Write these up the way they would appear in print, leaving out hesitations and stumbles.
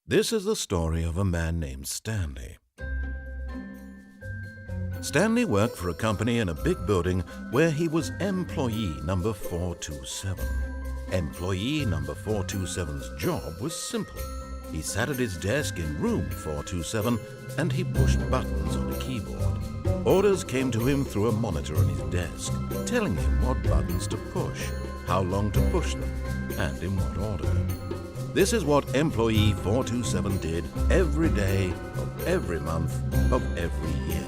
This is the story of a man named Stanley. Stanley worked for a company in a big building where he was employee number 427. Employee number 427's job was simple. He sat at his desk in room 427 and he pushed buttons on a keyboard. Orders came to him through a monitor on his desk, telling him what buttons to push, how long to push them, and in what order. This is what employee 427 did every day of every month of every year.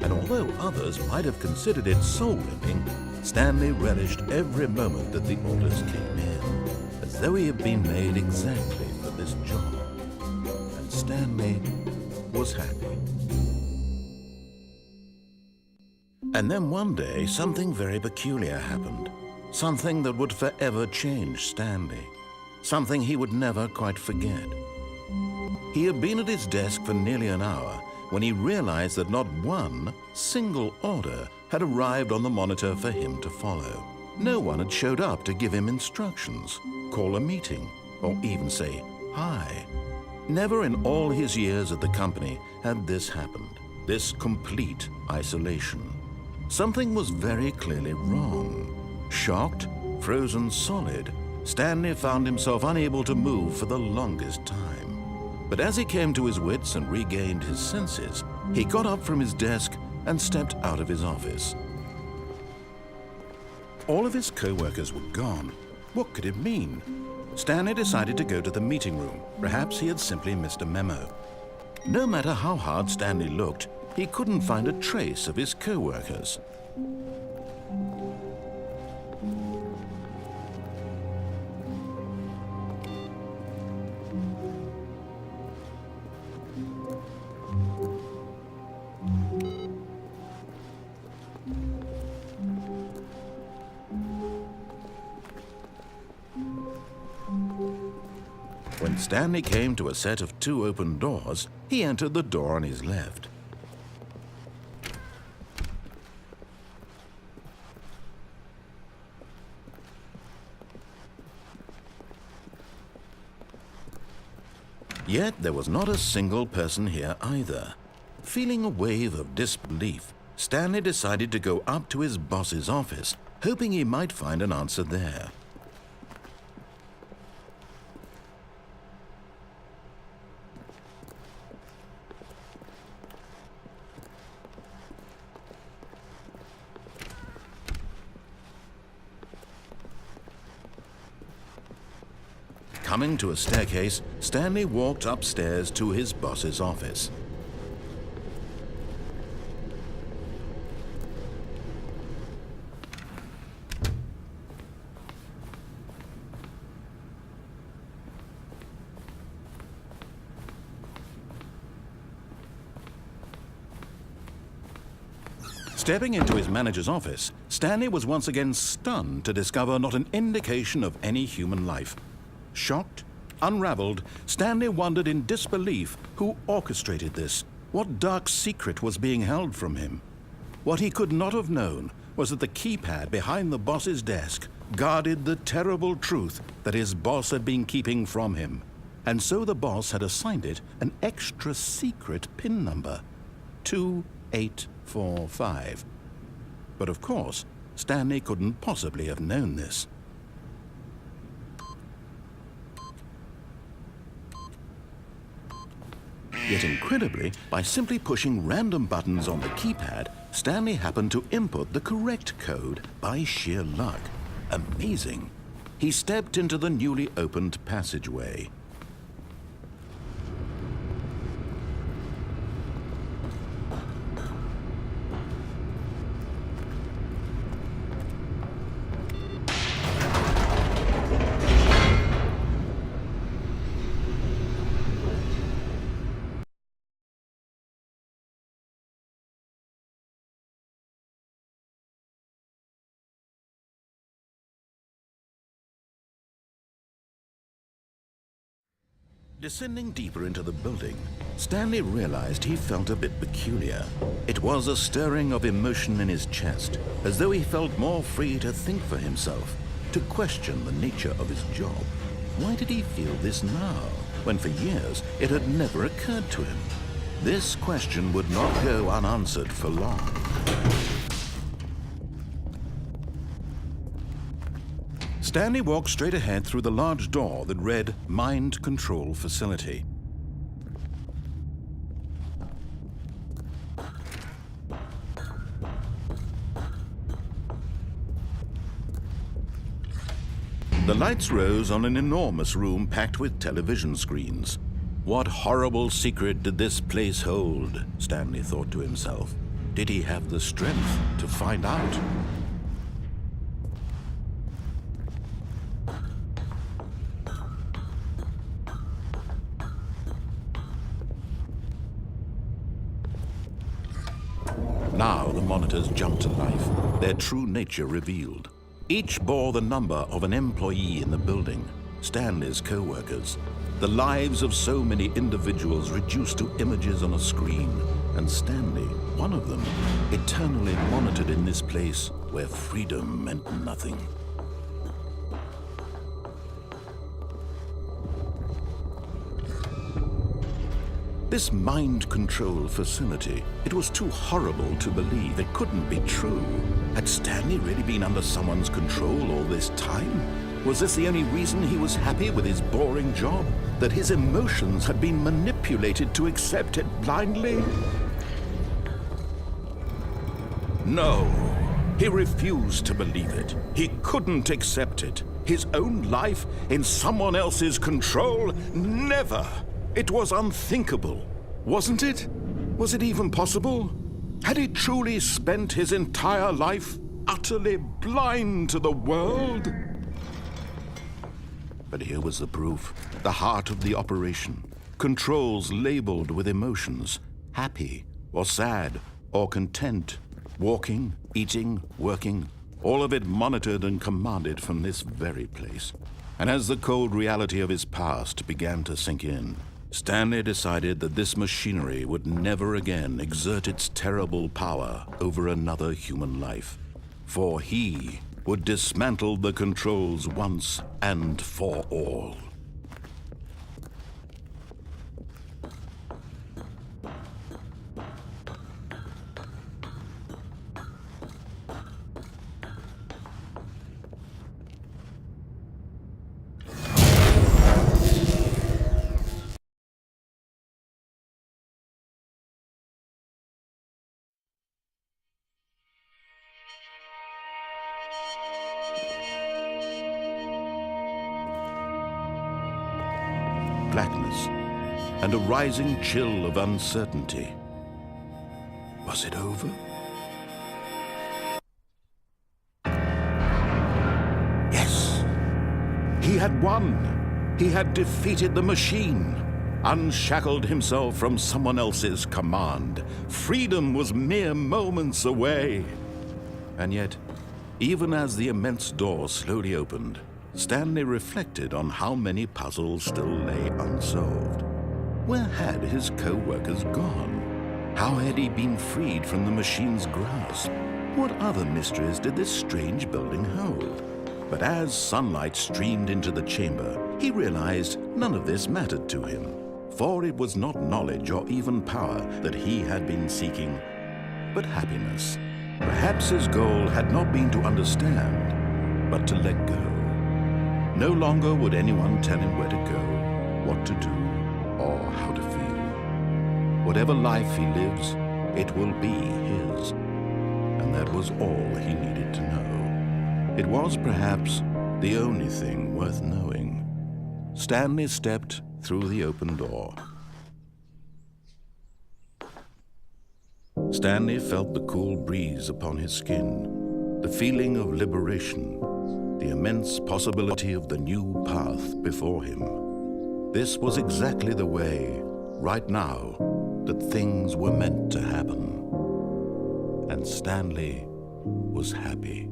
And although others might have considered it soul-living, Stanley relished every moment that the orders came in, as though he had been made exactly for this job. And Stanley was happy. And then one day, something very peculiar happened. Something that would forever change Stanley. Something he would never quite forget. He had been at his desk for nearly an hour when he realized that not one single order had arrived on the monitor for him to follow. No one had showed up to give him instructions, call a meeting, or even say hi. Never in all his years at the company had this happened, this complete isolation. Something was very clearly wrong. Shocked, frozen solid, Stanley found himself unable to move for the longest time. But as he came to his wits and regained his senses, he got up from his desk and stepped out of his office. All of his co-workers were gone. What could it mean? Stanley decided to go to the meeting room. Perhaps he had simply missed a memo. No matter how hard Stanley looked, he couldn't find a trace of his co-workers. When Stanley came to a set of 2 open doors, he entered the door on his left. Yet there was not a single person here either. Feeling a wave of disbelief, Stanley decided to go up to his boss's office, hoping he might find an answer there. Coming to a staircase, Stanley walked upstairs to his boss's office. Stepping into his manager's office, Stanley was once again stunned to discover not an indication of any human life. Shocked, unraveled, Stanley wondered in disbelief who orchestrated this. What dark secret was being held from him? What he could not have known was that the keypad behind the boss's desk guarded the terrible truth that his boss had been keeping from him. And so the boss had assigned it an extra secret PIN number, 2845. But of course, Stanley couldn't possibly have known this. Yet incredibly, by simply pushing random buttons on the keypad, Stanley happened to input the correct code by sheer luck. Amazing. He stepped into the newly opened passageway. Descending deeper into the building, Stanley realized he felt a bit peculiar. It was a stirring of emotion in his chest, as though he felt more free to think for himself, to question the nature of his job. Why did he feel this now? when for years it had never occurred to him? This question would not go unanswered for long. Stanley walked straight ahead through the large door that read Mind Control Facility. The lights rose on an enormous room packed with television screens. What horrible secret did this place hold? Stanley thought to himself. Did he have the strength to find out? Now the monitors jumped to life, their true nature revealed. Each bore the number of an employee in the building, Stanley's co-workers. The lives of so many individuals reduced to images on a screen, and Stanley, one of them, eternally monitored in this place where freedom meant nothing. This mind control facility, it was too horrible to believe. It couldn't be true. Had Stanley really been under someone's control all this time? Was this the only reason he was happy with his boring job? That his emotions had been manipulated to accept it blindly? No, he refused to believe it. He couldn't accept it. His own life in someone else's control? Never! It was unthinkable, wasn't it? Was it even possible? Had he truly spent his entire life utterly blind to the world? But here was the proof, the heart of the operation. Controls labeled with emotions, happy or sad or content, walking, eating, working, all of it monitored and commanded from this very place. And as the cold reality of his past began to sink in, Stanley decided that this machinery would never again exert its terrible power over another human life, for he would dismantle the controls once and for all. Blackness and a rising chill of uncertainty. Was it over? Yes! He had won! He had defeated the machine, unshackled himself from someone else's command. Freedom was mere moments away. And yet, even as the immense door slowly opened, Stanley reflected on how many puzzles still lay unsolved. Where had his co-workers gone? How had he been freed from the machine's grasp? What other mysteries did this strange building hold? But as sunlight streamed into the chamber, he realized none of this mattered to him, for it was not knowledge or even power that he had been seeking, but happiness. Perhaps his goal had not been to understand, but to let go. No longer would anyone tell him where to go, what to do, or how to feel. Whatever life he lives, it will be his. And that was all he needed to know. It was perhaps the only thing worth knowing. Stanley stepped through the open door. Stanley felt the cool breeze upon his skin, the feeling of liberation, the immense possibility of the new path before him. This was exactly the way, right now, that things were meant to happen. And Stanley was happy.